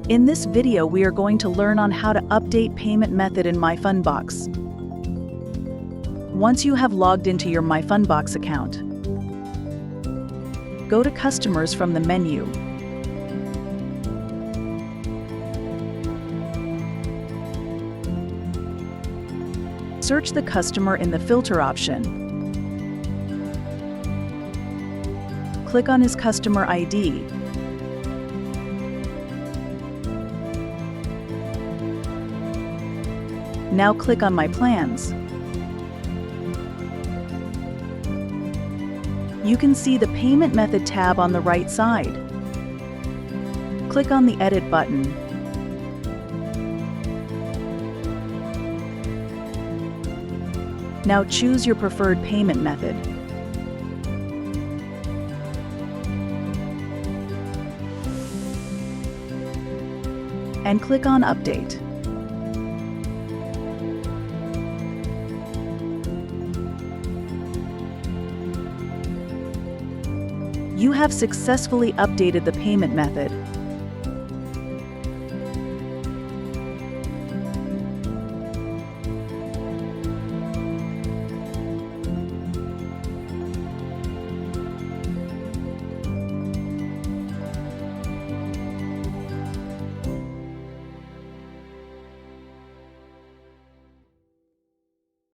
In this video, we are going to learn on how to update payment method in MYFUNDBOX. Once you have logged into your MYFUNDBOX account, go to Customers from the menu. Search the customer in the filter option. Click on his customer ID. Now click on My Plans. You can see the Payment Method tab on the right side. Click on the Edit button. Now choose your preferred payment method. And click on Update. You have successfully updated the payment method.